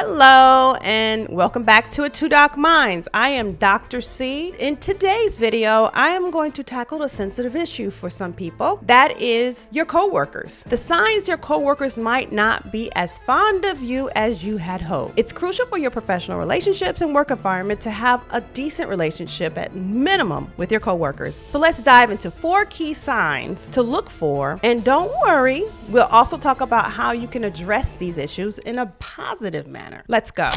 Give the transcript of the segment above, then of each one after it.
Hello and welcome back to A Two Doc Minds. I am Dr. C. In today's video, I am going to tackle a sensitive issue for some people. That is your coworkers. The signs your coworkers might not be as fond of you as you had hoped. It's crucial for your professional relationships and work environment to have a decent relationship at minimum with your coworkers. So let's dive into 4 key signs to look for. And don't worry, we'll also talk about how you can address these issues in a positive manner. Let's go.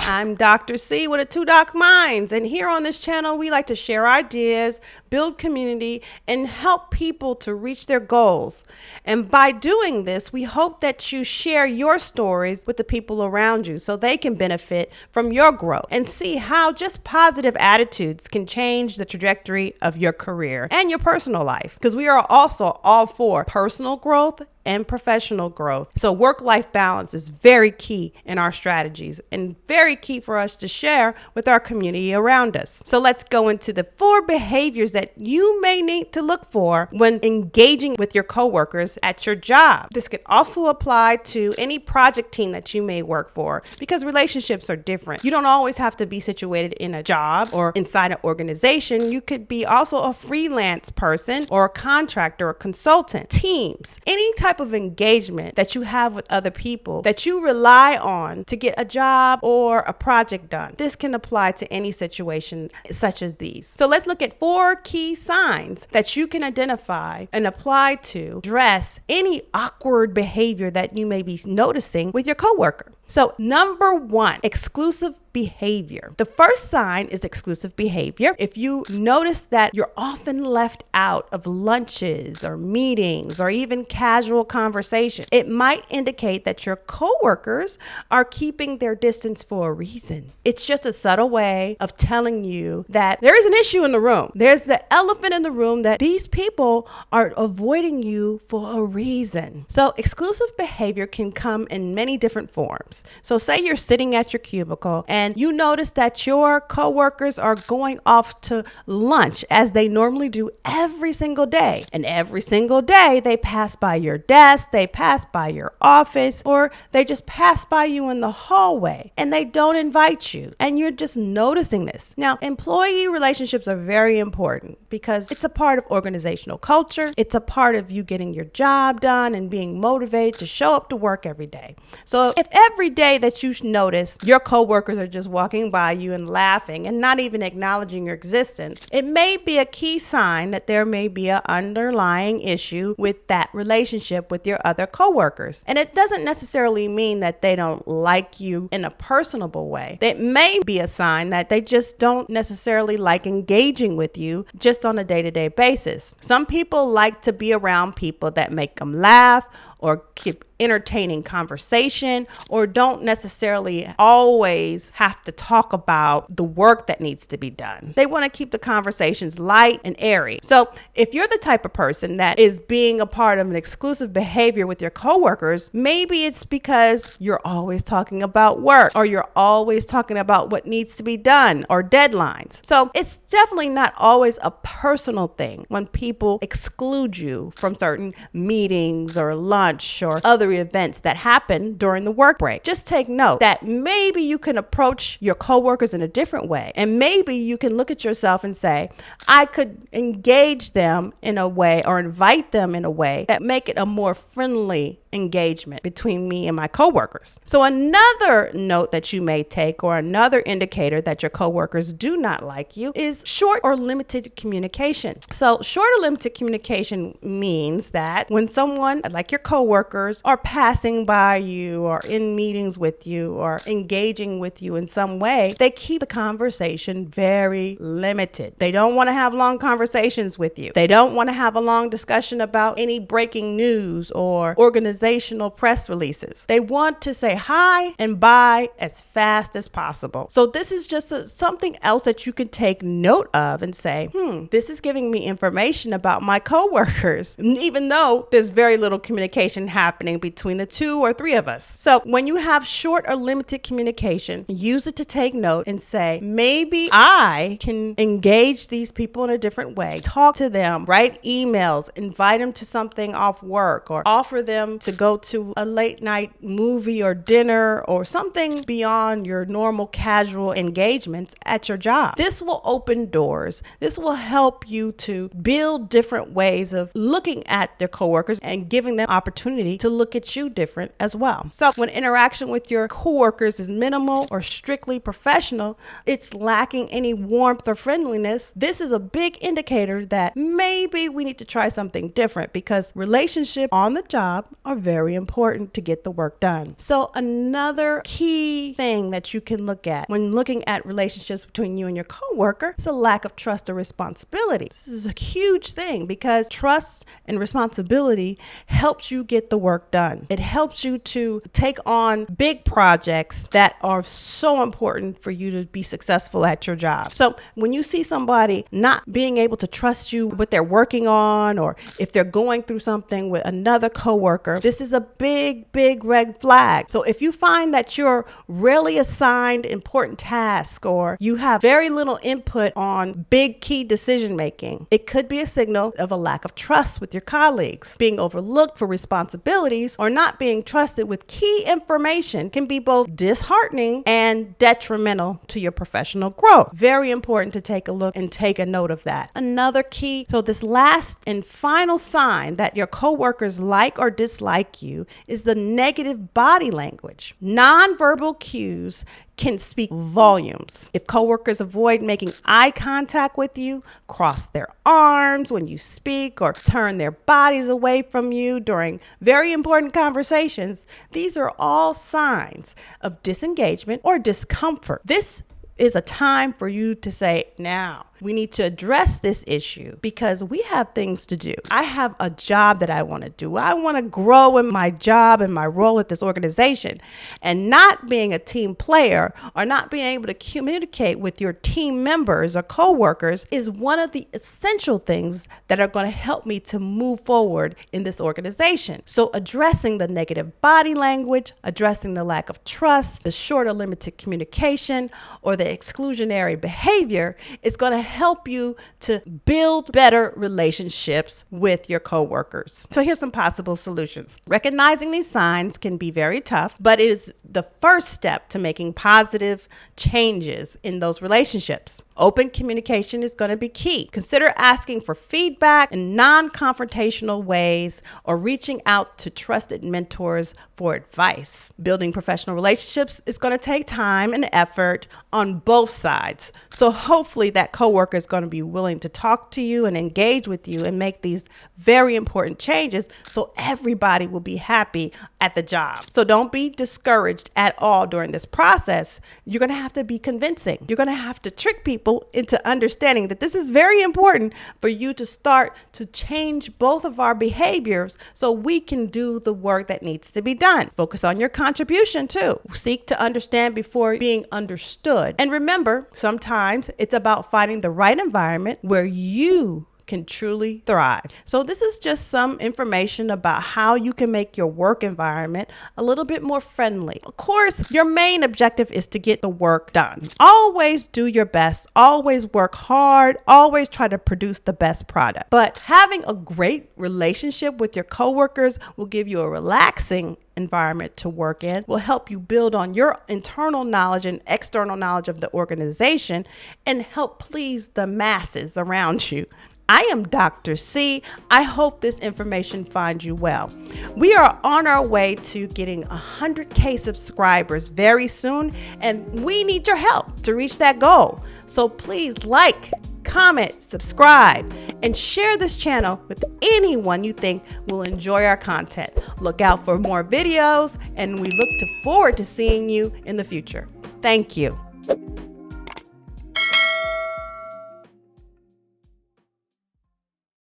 I'm Dr. C with A Two Doc Minds, and here on this channel, we like to share ideas, build community, and help people to reach their goals. And by doing this, we hope that you share your stories with the people around you so they can benefit from your growth and see how just positive attitudes can change the trajectory of your career and your personal life. Because we are also all for personal growth and professional growth. So work-life balance is very key in our strategies and very key for us to share with our community around us. So let's go into the 4 behaviors that you may need to look for when engaging with your coworkers at your job. This could also apply to any project team that you may work for because relationships are different. You don't always have to be situated in a job or inside an organization. You could be also a freelance person or a contractor or consultant. Teams, any type of engagement that you have with other people that you rely on to get a job or a project done. This can apply to any situation such as these. So let's look at 4 key signs that you can identify and apply to address any awkward behavior that you may be noticing with your coworker. So number 1, exclusive behavior. The first sign is exclusive behavior. If you notice that you're often left out of lunches or meetings or even casual conversation, it might indicate that your coworkers are keeping their distance for a reason. It's just a subtle way of telling you that there is an issue in the room. There's the elephant in the room that these people are avoiding you for a reason. So exclusive behavior can come in many different forms. So say you're sitting at your cubicle and you notice that your coworkers are going off to lunch as they normally do every single day. And every single day they pass by your desk, they pass by your office, or they just pass by you in the hallway and they don't invite you. And you're just noticing this. Now, employee relationships are very important because it's a part of organizational culture. It's a part of you getting your job done and being motivated to show up to work every day. So if every day that you notice your coworkers are just walking by you and laughing and not even acknowledging your existence, it may be a key sign that there may be an underlying issue with that relationship with your other coworkers. And it doesn't necessarily mean that they don't like you in a personable way. It may be a sign that they just don't necessarily like engaging with you just on a day-to-day basis. Some people like to be around people that make them laugh or keep entertaining conversation, or don't necessarily always have to talk about the work that needs to be done. They want to keep the conversations light and airy. So if you're the type of person that is being a part of an exclusive behavior with your coworkers, maybe it's because you're always talking about work, or you're always talking about what needs to be done or deadlines. So it's definitely not always a personal thing when people exclude you from certain meetings or lunch or other events that happen during the work break. Just take note that maybe you can approach your coworkers in a different way. And maybe you can look at yourself and say, I could engage them in a way or invite them in a way that make it a more friendly engagement between me and my coworkers. So another note that you may take, or another indicator that your coworkers do not like you, is short or limited communication. So short or limited communication means that when someone like your coworkers are passing by you or in meetings with you or engaging with you in some way, they keep the conversation very limited. They don't want to have long conversations with you. They don't want to have a long discussion about any breaking news or organizational press releases. They want to say hi and bye as fast as possible. So this is just something else that you can take note of and say, this is giving me information about my coworkers. Even though there's very little communication communication happening between the 2 or 3 of us. So when you have short or limited communication, use it to take note and say, maybe I can engage these people in a different way. Talk to them, write emails, invite them to something off work, or offer them to go to a late night movie or dinner or something beyond your normal casual engagements at your job. This will open doors. This will help you to build different ways of looking at their coworkers and giving them opportunity to look at you different as well. So when interaction with your coworkers is minimal or strictly professional, it's lacking any warmth or friendliness, this is a big indicator that maybe we need to try something different, because relationships on the job are very important to get the work done. So another key thing that you can look at when looking at relationships between you and your coworker is a lack of trust or responsibility. This is a huge thing, because trust and responsibility helps you get the work done. It helps you to take on big projects that are so important for you to be successful at your job. So when you see somebody not being able to trust you what they're working on, or if they're going through something with another coworker, this is a big red flag. So if you find that you're rarely assigned important tasks, or you have very little input on big key decision making, it could be a signal of a lack of trust with your colleagues. Being overlooked for responsibilities or not being trusted with key information can be both disheartening and detrimental to your professional growth. Very important to take a look and take a note of that. Another key, so this last and final sign that your coworkers like or dislike you is the negative body language. Nonverbal cues can speak volumes. If coworkers avoid making eye contact with you, cross their arms when you speak, or turn their bodies away from you during very important conversations, these are all signs of disengagement or discomfort. This is a time for you to say, now, we need to address this issue because we have things to do. I have a job that I want to do. I want to grow in my job and my role at this organization. And not being a team player or not being able to communicate with your team members or coworkers is one of the essential things that are going to help me to move forward in this organization. So addressing the negative body language, addressing the lack of trust, the short or limited communication, or the exclusionary behavior is going to help you to build better relationships with your coworkers. So here's some possible solutions. Recognizing these signs can be very tough, but it is the first step to making positive changes in those relationships. Open communication is going to be key. Consider asking for feedback in non-confrontational ways or reaching out to trusted mentors for advice. Building professional relationships is going to take time and effort on both sides. So hopefully that coworker is going to be willing to talk to you and engage with you and make these very important changes so everybody will be happy at the job. So don't be discouraged at all during this process. You're going to have to be convincing. You're going to have to trick people into understanding that this is very important for you to start to change both of our behaviors so we can do the work that needs to be done. Focus on your contribution too. Seek to understand before being understood. And remember, sometimes it's about finding the right environment where you can truly thrive. So this is just some information about how you can make your work environment a little bit more friendly. Of course, your main objective is to get the work done. Always do your best, always work hard, always try to produce the best product. But having a great relationship with your coworkers will give you a relaxing environment to work in, will help you build on your internal knowledge and external knowledge of the organization and help please the masses around you. I am Dr. C. I hope this information finds you well. We are on our way to getting 100K subscribers very soon, and we need your help to reach that goal. So please like, comment, subscribe, and share this channel with anyone you think will enjoy our content. Look out for more videos, and we look forward to seeing you in the future. Thank you.